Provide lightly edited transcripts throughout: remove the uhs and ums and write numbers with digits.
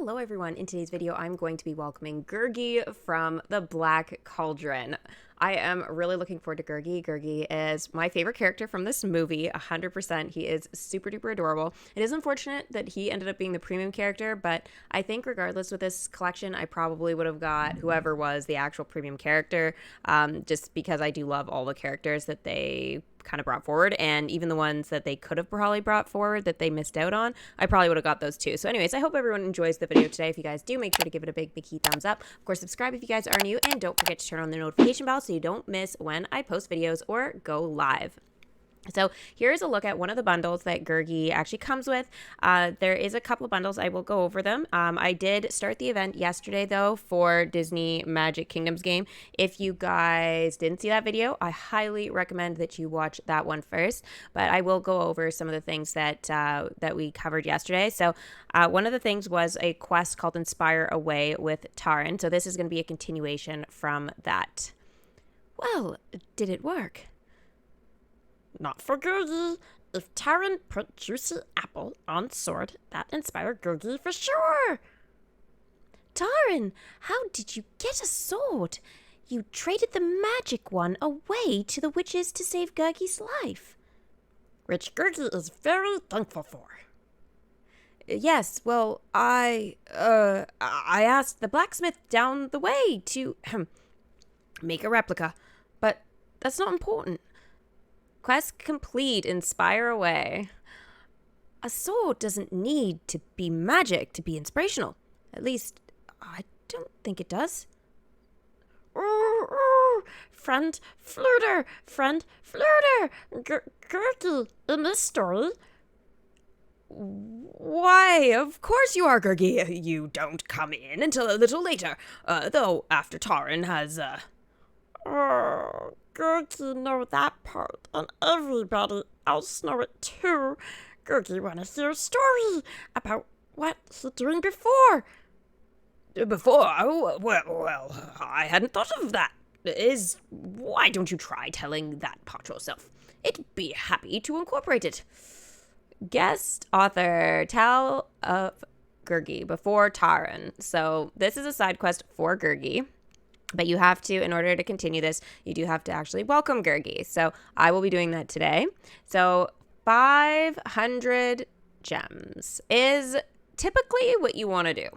Hello everyone, in today's video I'm going to be welcoming Gurgi from the Black Cauldron. I am really looking forward to Gurgi. Gurgi is my favorite character from this movie, 100%. He is super duper adorable. It is unfortunate that he ended up being the premium character, but I think regardless with this collection, I probably would have got whoever was the actual premium character, just because I do love all the characters that they kind of brought forward, and even the ones that they could have probably brought forward that they missed out on, I probably would have got those too. So anyways, I hope everyone enjoys the video today. If you guys do, make sure to give it a big thumbs up. Of course, subscribe if you guys are new, and don't forget to turn on the notification bell so you don't miss when I post videos or go live. So here's a look at one of the bundles that Gurgi actually comes with. There is a couple of bundles. I will go over them. I did start the event yesterday, though, for Disney Magic Kingdoms game. If you guys didn't see that video, I highly recommend that you watch that one first. But I will go over some of the things that we covered yesterday. So one of the things was a quest called Inspire Away with Taran. So this is going to be a continuation from that. Well, did it work? Not for Gurgi. If Taran put Juicy Apple on sword, that inspired Gurgi for sure. Taran, how did you get a sword? You traded the magic one away to the witches to save Gurgi's life. Which Gurgi is very thankful for. Yes, well, I asked the blacksmith down the way to make a replica, but that's not important. Quest complete, Inspire Away. A sword doesn't need to be magic to be inspirational. At least, I don't think it does. Friend Fluter! Friend Fluter! Gurgi, in this story? Why, of course you are, Gurgi. You don't come in until a little later, though after Taran has, Gurgi know that part, and everybody else know it too. Gurgi wanna hear a story about what he's doing before. Before? Oh, well, I hadn't thought of that. Why don't you try telling that part yourself? It'd be happy to incorporate it. Guest author, tell of Gurgi before Taran. So this is a side quest for Gurgi. But you have to, in order to continue this, you do have to actually welcome Gurgi. So I will be doing that today. So 500 gems is typically what you want to do.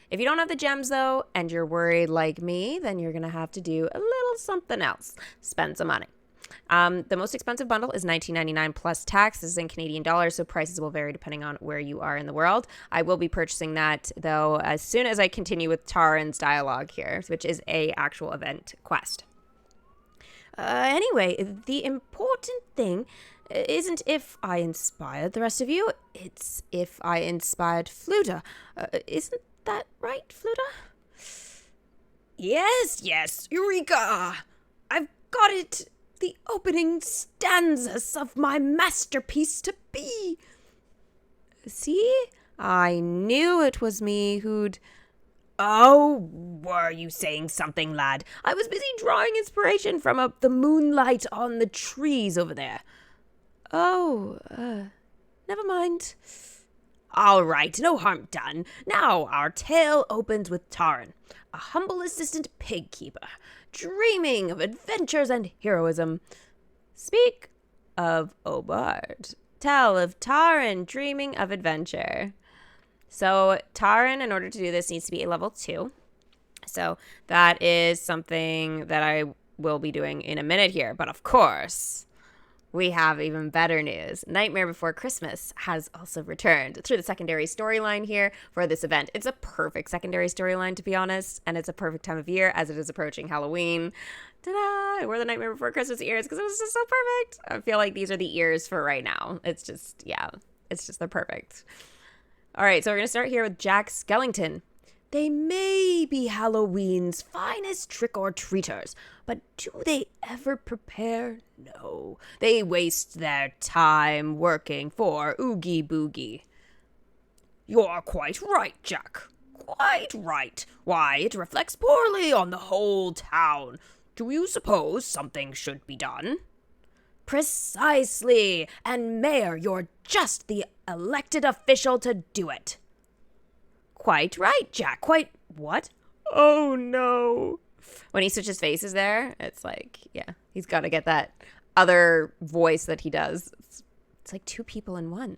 If you don't have the gems, though, and you're worried like me, then you're going to have to do a little something else. Spend some money. The most expensive bundle is $19.99 plus tax. This is in Canadian dollars, so prices will vary depending on where you are in the world. I will be purchasing that, though, as soon as I continue with Taran's dialogue here, which is a actual event quest. Anyway, the important thing isn't if I inspired the rest of you, it's if I inspired Fluta. Isn't that right, Fluta? Yes, Eureka! I've got it! The opening stanzas of my masterpiece to be. See? I knew it was me who'd... Oh, were you saying something, lad? I was busy drawing inspiration from the moonlight on the trees over there. Oh, never mind. All right, no harm done. Now our tale opens with Taran, a humble assistant pig keeper, dreaming of adventures and heroism. Speak of Obard. Tell of Taran dreaming of adventure. So Taran, in order to do this, needs to be a level 2. So that is something that I will be doing in a minute here. But of course, we have even better news. Nightmare Before Christmas has also returned through the secondary storyline here for this event. It's a perfect secondary storyline, to be honest, and it's a perfect time of year as it is approaching Halloween. Ta-da! I wore the Nightmare Before Christmas ears because it was just so perfect. I feel like these are the ears for right now. It's just, they're perfect. All right, so we're going to start here with Jack Skellington. They may be Halloween's finest trick-or-treaters, but do they ever prepare? No. They waste their time working for Oogie Boogie. You're quite right, Jack. Quite right. Why, it reflects poorly on the whole town. Do you suppose something should be done? Precisely. And Mayor, you're just the elected official to do it. quite right, Jack. Quite what? Oh, no. When he switches faces there, it's like, yeah, he's got to get that other voice that he does. It's like two people in one.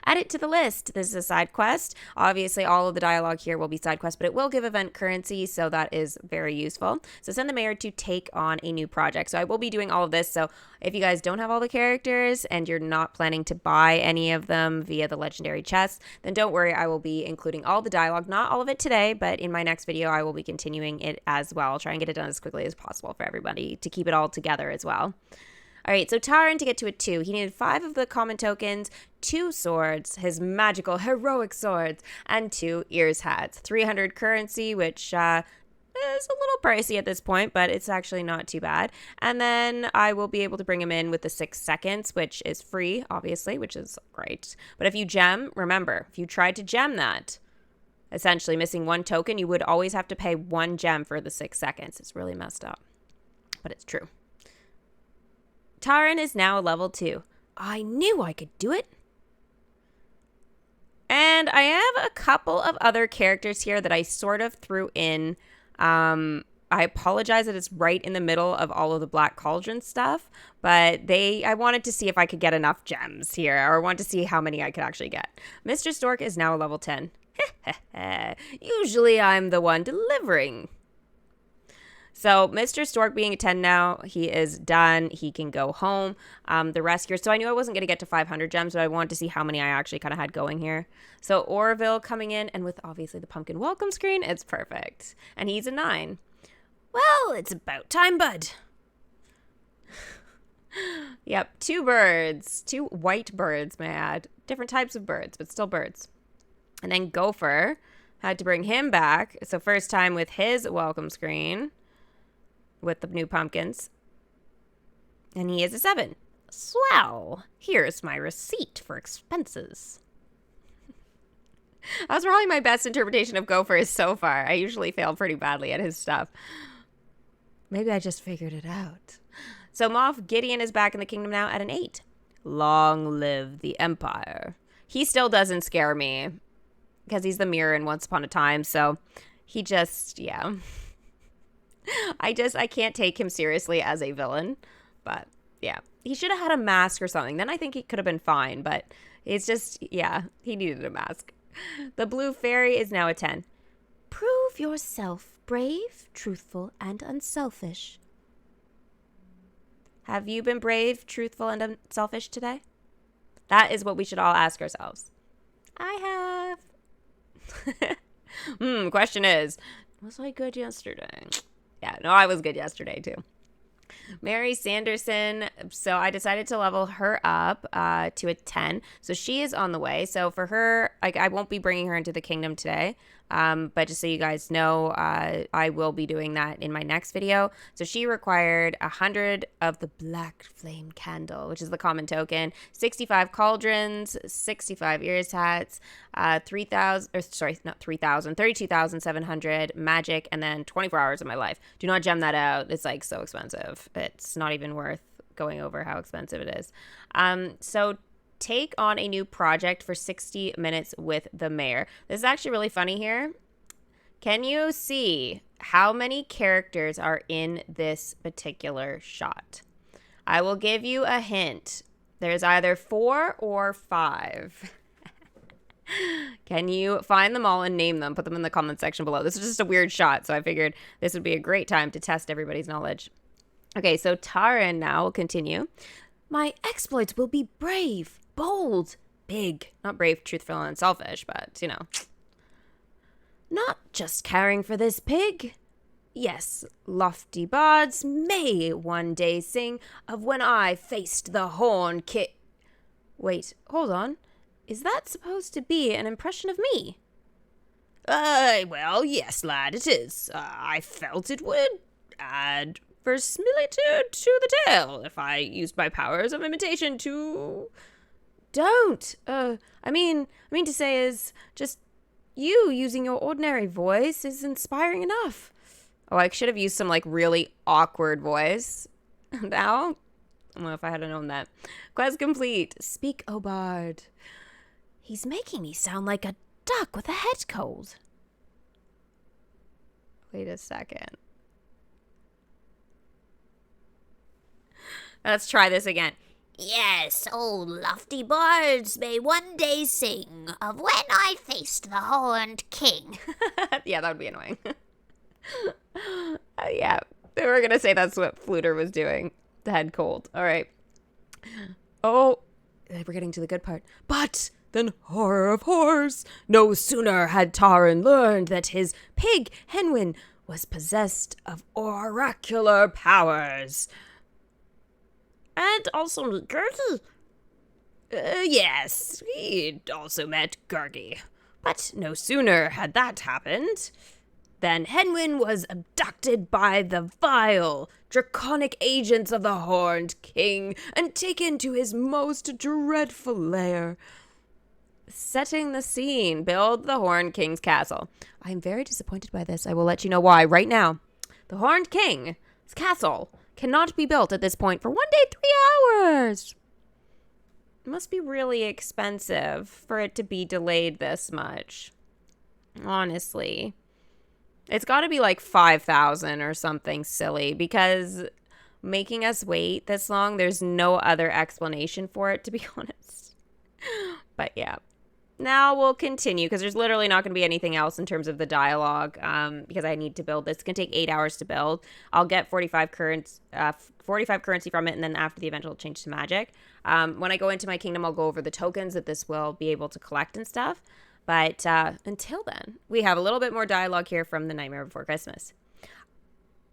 Add it to the list. This is a side quest. Obviously, all of the dialogue here will be side quests, but it will give event currency, so that is very useful. So send the mayor to take on a new project. So I will be doing all of this. So if you guys don't have all the characters and you're not planning to buy any of them via the legendary chests, then don't worry. I will be including all the dialogue. Not all of it today, but in my next video, I will be continuing it as well. I'll try and get it done as quickly as possible for everybody to keep it all together as well. All right, so Taran, to get to a 2, he needed 5 of the common tokens, 2 swords, his magical heroic swords, and 2 ears hats. 300 currency, which is a little pricey at this point, but it's actually not too bad. And then I will be able to bring him in with the 6 seconds, which is free, obviously, which is great. But if you gem, remember, if you tried to gem that, essentially missing 1 token, you would always have to pay 1 gem for the 6 seconds. It's really messed up, but it's true. Taran is now level 2. I knew I could do it. And I have a couple of other characters here that I sort of threw in. I apologize that it's right in the middle of all of the Black Cauldron stuff, but I wanted to see if I could get enough gems here, or wanted to see how many I could actually get. Mr. Stork is now a level 10. Usually I'm the one delivering. So Mr. Stork being a 10 now, he is done. He can go home. The rescuer. So I knew I wasn't going to get to 500 gems, but I wanted to see how many I actually kind of had going here. So Orville coming in, and with obviously the pumpkin welcome screen, it's perfect. And he's a 9. Well, it's about time, bud. Yep, 2 birds. 2 white birds, may I add. Different types of birds, but still birds. And then Gopher, had to bring him back. So first time with his welcome screen, with the new pumpkins. And he is a 7. Swell. Here's my receipt for expenses. That was probably my best interpretation of Gopher so far. I usually fail pretty badly at his stuff. Maybe I just figured it out. So Moff Gideon is back in the kingdom now at an 8. Long live the Empire. He still doesn't scare me because he's the mirror in Once Upon a Time. So he just, yeah. I can't take him seriously as a villain, but yeah, he should have had a mask or something. Then I think he could have been fine, but it's just, yeah, he needed a mask. The Blue Fairy is now a 10. Prove yourself brave, truthful, and unselfish. Have you been brave, truthful, and unselfish today? That is what we should all ask ourselves. I have. Question is, was I good yesterday? Yeah, no, I was good yesterday, too. Mary Sanderson, so I decided to level her up to a 10. So she is on the way. So for her, I won't be bringing her into the kingdom today. But just so you guys know, I will be doing that in my next video. So she required 100 of the Black Flame Candle, which is the common token, 65 cauldrons, 65 ears hats, 32,700 magic, and then 24 hours of my life. Do not gem that out. It's like so expensive. It's not even worth going over how expensive it is. So take on a new project for 60 minutes with the mayor. This is actually really funny here. Can you see how many characters are in this particular shot? I will give you a hint. There's either 4 or 5. Can you find them all and name them? Put them in the comment section below. This is just a weird shot, so I figured this would be a great time to test everybody's knowledge. Okay, so Taran now will continue. My exploits will be brave, bold, big. Not brave, truthful, and unselfish, but, you know. Not just caring for this pig. Yes, lofty bards may one day sing of when I faced the horn kit. Wait, hold on. Is that supposed to be an impression of me? Well, yes, lad, it is. I felt it would add verisimilitude to the tale if I used my powers of imitation to... Don't. I mean to say is just you using your ordinary voice is inspiring enough. Oh, I should have used some like really awkward voice. Now, I don't know if I had known that. Quest complete. Speak, O bard. He's making me sound like a stuck with a head cold. Wait a second. Let's try this again. Yes, old lofty bards may one day sing of when I faced the horned king. Yeah, that would be annoying. Yeah, they were going to say that's what Fluter was doing. The head cold. All right. Oh, we're getting to the good part. But then, horror of horrors, no sooner had Taran learned that his pig, Henwin, was possessed of oracular powers. And also meet Gurgi. Yes, he'd also met Gurgi. But no sooner had that happened than Henwin was abducted by the vile, draconic agents of the Horned King and taken to his most dreadful lair. Setting the scene, build the Horned King's castle. I am very disappointed by this. I will let you know why right now. The Horned King's castle cannot be built at this point for 1 day, 3 hours. It must be really expensive for it to be delayed this much. Honestly. It's got to be like 5,000 or something silly, because making us wait this long, there's no other explanation for it, to be honest. But yeah. Now we'll continue, because there's literally not going to be anything else in terms of the dialogue, because I need to build this. It's going to take 8 hours to build. I'll get 45 currency from it, and then after the event, it'll change to magic. When I go into my kingdom, I'll go over the tokens that this will be able to collect and stuff. But until then, we have a little bit more dialogue here from The Nightmare Before Christmas.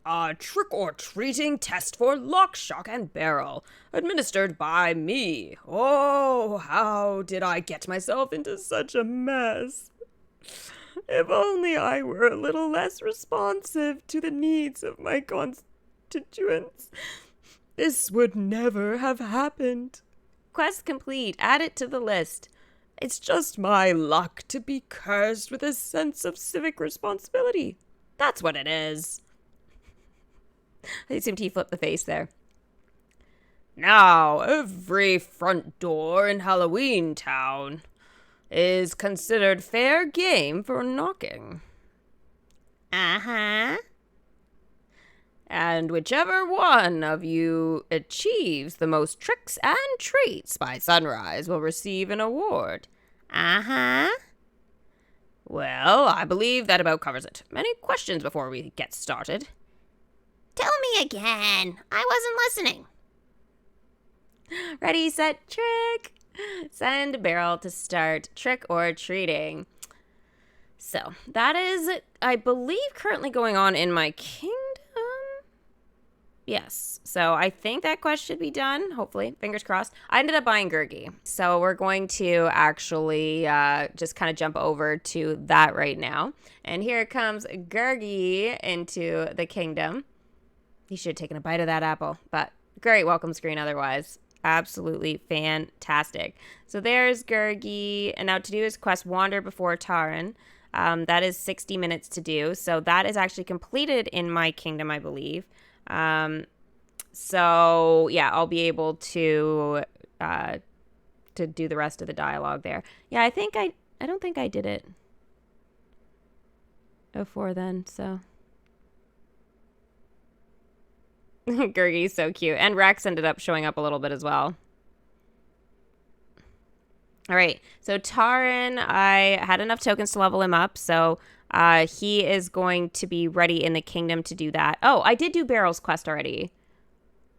A trick-or-treating test for lock, shock, and barrel, administered by me. Oh, how did I get myself into such a mess? If only I were a little less responsive to the needs of my constituents, this would never have happened. Quest complete. Add it to the list. It's just my luck to be cursed with a sense of civic responsibility. That's what it is. I assumed he flipped the face there. Now, every front door in Halloween Town is considered fair game for knocking. Uh-huh. And whichever one of you achieves the most tricks and treats by sunrise will receive an award. Uh-huh. Well, I believe that about covers it. Any questions before we get started? Tell me again. I wasn't listening. Ready, set, trick. Send Beryl to start trick or treating. So, that is, I believe, currently going on in my kingdom. Yes. So, I think that quest should be done. Hopefully. Fingers crossed. I ended up buying Gurgi. So, we're going to actually just kind of jump over to that right now. And here comes Gurgi into the kingdom. He should have taken a bite of that apple, but great welcome screen otherwise. Absolutely fantastic. So there's Gurgi, and now to do his quest, Wander Before Taran. That is 60 minutes to do, so that is actually completed in my kingdom, I believe. So yeah, I'll be able to do the rest of the dialogue there. Yeah, I don't think I did it before then, so... Gurgi's so cute. And Rex ended up showing up a little bit as well. All right. So Taran, I had enough tokens to level him up. So he is going to be ready in the kingdom to do that. Oh, I did do Beryl's quest already.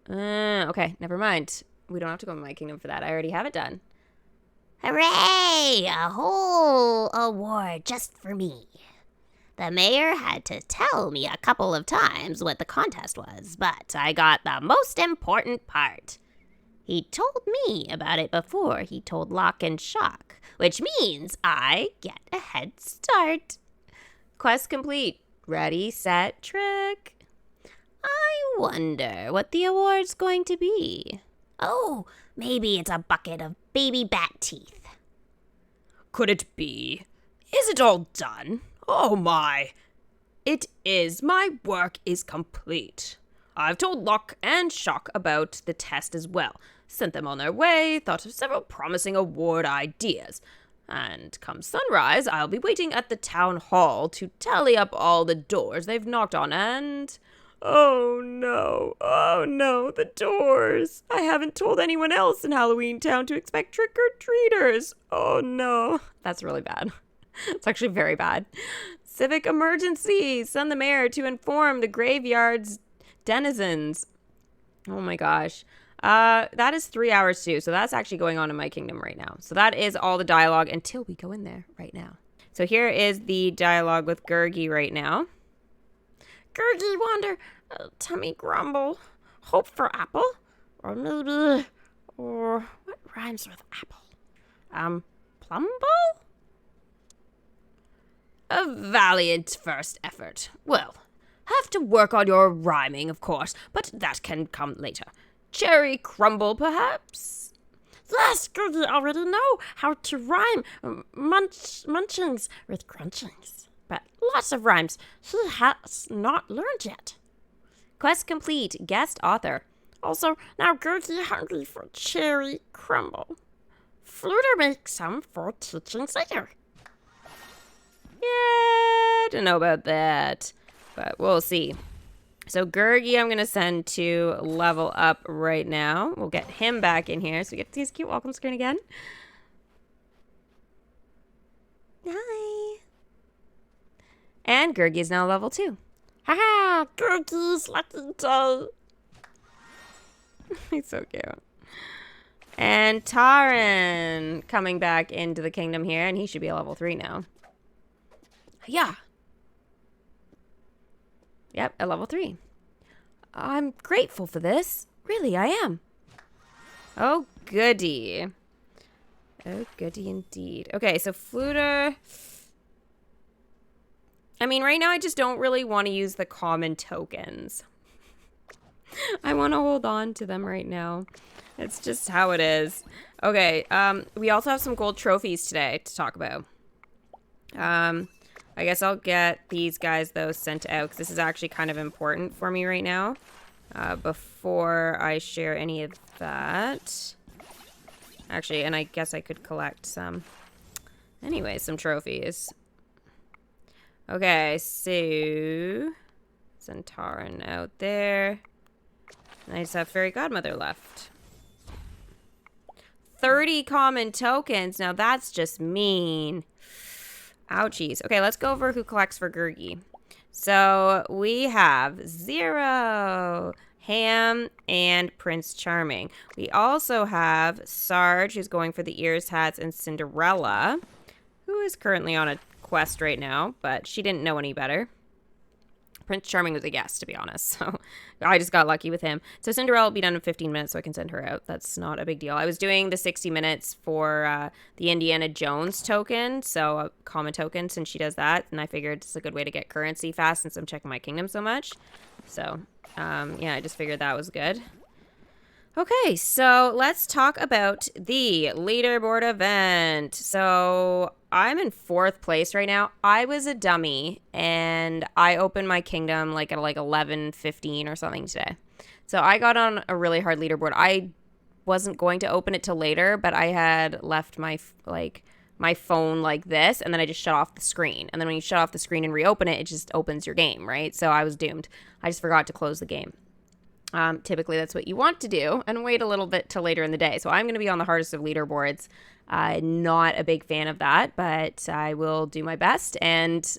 Okay. Never mind. We don't have to go to my kingdom for that. I already have it done. Hooray! A whole award just for me. The mayor had to tell me a couple of times what the contest was, but I got the most important part. He told me about it before he told Lock and Shock, which means I get a head start. Quest complete. Ready, set, trick. I wonder what the award's going to be. Oh, maybe it's a bucket of baby bat teeth. Could it be? Is it all done? Oh my. It is. My work is complete. I've told Lock and Shock about the test as well. Sent them on their way, thought of several promising award ideas. And come sunrise, I'll be waiting at the town hall to tally up all the doors they've knocked on and... Oh no, the doors. I haven't told anyone else in Halloween Town to expect trick-or-treaters. Oh no. That's really bad. It's actually very bad. Civic emergency. Send the mayor to inform the graveyard's denizens. Oh my gosh. That is 3 hours too. So that's actually going on in my kingdom right now. So that is all the dialogue until we go in there right now. So here is the dialogue with Gurgi right now. Gurgi wander, tummy grumble, hope for apple, or maybe, or what rhymes with apple? Plumble? A valiant first effort. Well, have to work on your rhyming, of course, but that can come later. Cherry crumble, perhaps? Yes, Gurgi already know how to rhyme munchings with crunchings. But lots of rhymes he has not learned yet. Quest complete. Guest author. Also, now Gurgi hungry for cherry crumble. Fluter makes some for teachings later. Yeah, don't know about that, but we'll see. So Gurgi I'm going to send to level up right now. We'll get him back in here so we get to see his cute welcome screen again. Hi. And Gurgi is now level 2. Haha, Gurgi's lucky day. He's so cute. And Taran coming back into the kingdom here, and he should be a level 3 now. Yeah. Yep, at level 3. I'm grateful for this. Really, I am. Oh, goody. Oh, goody indeed. Okay, so Fluter... I mean, right now I just don't really want to use the common tokens. I want to hold on to them right now. It's just how it is. Okay, we also have some gold trophies today to talk about. I guess I'll get these guys, though, sent out, because this is actually kind of important for me right now. Before I share any of that. Actually, and I guess I could collect some. Anyway, some trophies. Okay, so Centaurine out there. And I just have Fairy Godmother left. 30 common tokens. Now that's just mean. Ouchies. Okay, let's go over who collects for Gurgi. So we have 0, Ham, and Prince Charming. We also have Sarge, who's going for the ears, hats, and Cinderella, who is currently on a quest right now, but she didn't know any better. Prince Charming was a guest, to be honest, so I just got lucky with him. So Cinderella will be done in 15 minutes, so I can send her out. That's not a big deal. I was doing the 60 minutes for the Indiana Jones token, so a common token, since she does that, and I figured it's a good way to get currency fast since I'm checking my kingdom so much. So, yeah, I just figured that was good. Okay, so let's talk about the leaderboard event. So I'm in 4th place right now. I was a dummy, and I opened my kingdom like at like 11:15 or something today. So I got on a really hard leaderboard. I wasn't going to open it till later, but I had left my phone like this, and then I just shut off the screen. And then when you shut off the screen and reopen it, it just opens your game, right? So I was doomed. I just forgot to close the game. Typically, that's what you want to do, and wait a little bit till later in the day. So I'm going to be on the hardest of leaderboards. Not a big fan of that, but I will do my best and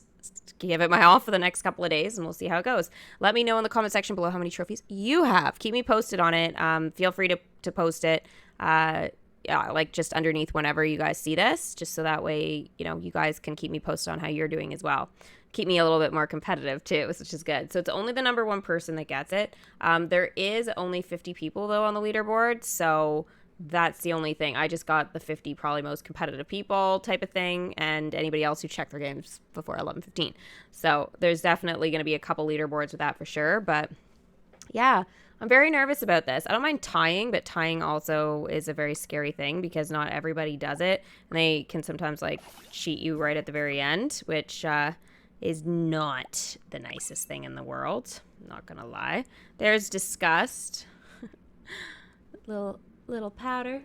give it my all for the next couple of days, and we'll see how it goes. Let me know in the comment section below how many trophies you have. Keep me posted on it. Feel free to post it. Yeah, like just underneath whenever you guys see this, just so that way, you know, you guys can keep me posted on how you're doing as well. Keep me a little bit more competitive too, which is good. So it's only the number 1 person that gets it. There is only 50 people though on the leaderboard, so that's the only thing. I just got the 50 probably most competitive people type of thing, and anybody else who checked their games before 11:15. So there's definitely going to be a couple leaderboards with that for sure, but yeah, I'm very nervous about this. I don't mind tying, but tying also is a very scary thing because not everybody does it, and they can sometimes like cheat you right at the very end, which is not the nicest thing in the world. I'm not gonna lie. There's Disgust. little powder.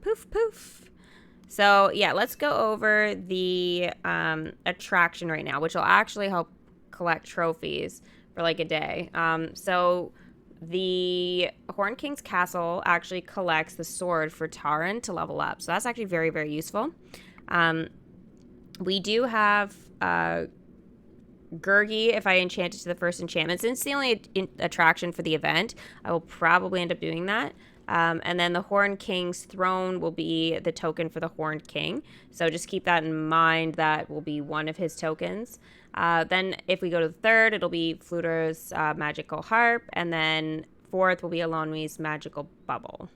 Poof, poof. So, yeah, let's go over the attraction right now, which will actually help collect trophies for like a day. So the Horn King's castle actually collects the sword for Taran to level up. So that's actually very, very useful. We do have Gurgi if I enchant it to the first enchantment. Since it's the only attraction for the event, I will probably end up doing that. And then the Horn King's throne will be the token for the Horned King. So just keep that in mind. That will be one of his tokens. Then if we go to the third, it'll be Fluter's magical harp. And then fourth will be Alonwi's magical bubble.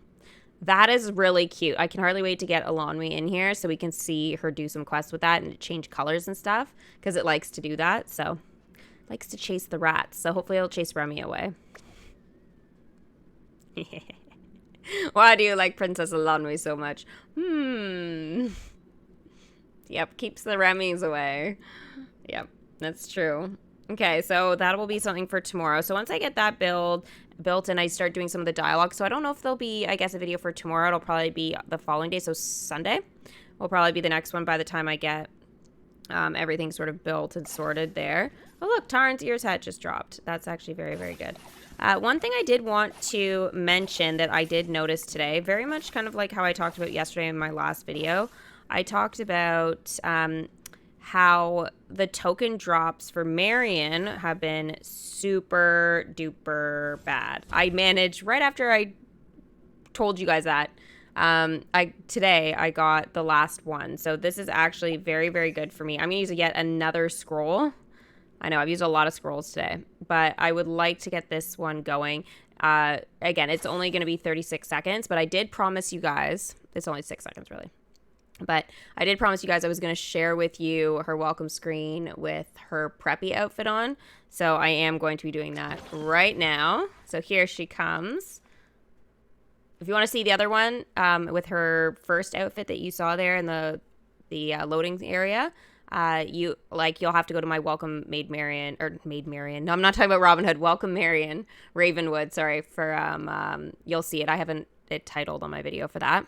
That is really cute. I can hardly wait to get Alonwi in here so we can see her do some quests with that and change colors and stuff. Because it likes to do that. So it likes to chase the rats. So hopefully it'll chase Remy away. Why do you like Princess Alonwi so much? Yep, keeps the Remys away. Yep, that's true. Okay, so that will be something for tomorrow. So once I get that built and I start doing some of the dialogue, so I don't know if there'll be, I guess, a video for tomorrow. It'll probably be the following day, so Sunday will probably be the next one by the time I get everything sort of built and sorted there. Oh, look, Taran's ears hat just dropped. That's actually very, very good. One thing I did want to mention that I did notice today, very much kind of like how I talked about yesterday in my last video, I talked about how the token drops for Marion have been super duper bad. I managed right after I told you guys that. Today I got the last one. So this is actually very, very good for me. I'm going to use yet another scroll. I know I've used a lot of scrolls today, but I would like to get this one going. Again, it's only going to be 36 seconds, but I did promise you guys, it's only 6 seconds really, but I did promise you guys I was going to share with you her welcome screen with her preppy outfit on. So I am going to be doing that right now. So here she comes. If you want to see the other one with her first outfit that you saw there in the loading area, you'll have to go to my Welcome Maid Marian. No, I'm not talking about Robin Hood. Welcome Marian, Ravenwood. Sorry for you'll see it. I haven't it titled on my video for that.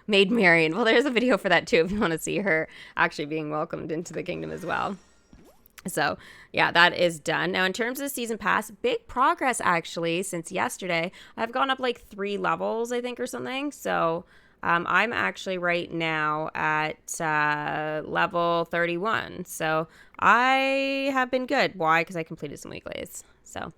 Maid Marian. Well, there's a video for that too if you want to see her actually being welcomed into the kingdom as well. So yeah, that is done. Now in terms of the season pass, big progress actually since yesterday. I've gone up like 3 levels, I think, or something. So I'm actually right now at level 31. So I have been good. Why? Because I completed some weeklies. So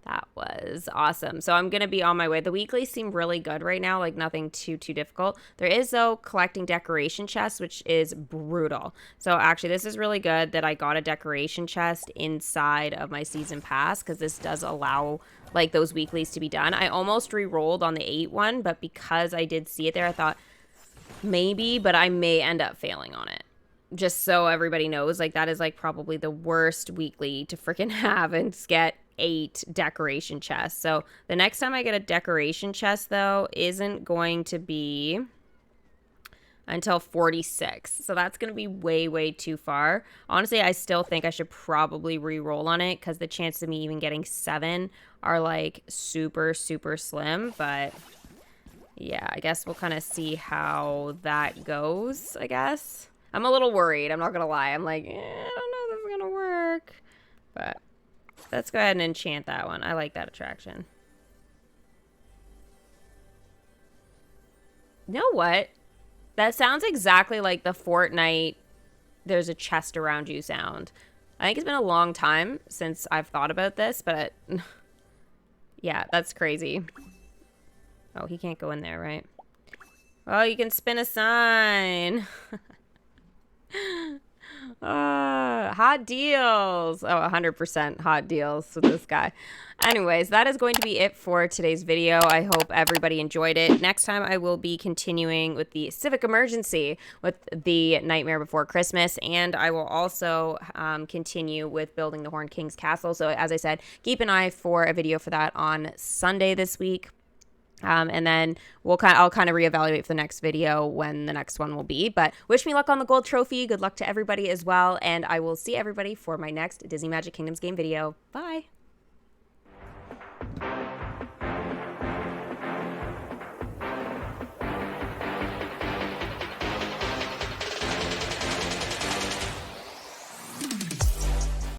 that was awesome. So I'm going to be on my way. The weeklies seem really good right now, like nothing too difficult. There is, though, collecting decoration chests, which is brutal. So actually, this is really good that I got a decoration chest inside of my season pass because this does allow like those weeklies to be done. I almost re-rolled on the 8 one, but because I did see it there, I thought maybe, but I may end up failing on it. Just so everybody knows, like that is like probably the worst weekly to freaking have and get 8 decoration chests. So the next time I get a decoration chest though isn't going to be until 46. So that's going to be way too far. Honestly, I still think I should probably re-roll on it because the chances of me even getting 7 are like super slim. But yeah, I guess we'll kind of see how that goes, I guess. I'm a little worried. I'm not going to lie. I'm like, I don't know if this is going to work. But let's go ahead and enchant that one. I like that attraction. You know what? That sounds exactly like the Fortnite there's a chest around you sound. I think it's been a long time since I've thought about this, but yeah, that's crazy. Oh, he can't go in there, right? Oh, you can spin a sign. Hot deals. Oh, 100% hot deals with this guy. Anyways, that is going to be it for today's video. I hope everybody enjoyed it. Next time I will be continuing with the Civic Emergency with the Nightmare Before Christmas, and I will also continue with building the Horned King's Castle. So as I said, keep an eye for a video for that on Sunday this week. And then I'll kind of reevaluate for the next video when the next one will be. But wish me luck on the gold trophy. Good luck to everybody as well. And I will see everybody for my next Disney Magic Kingdoms game video. Bye.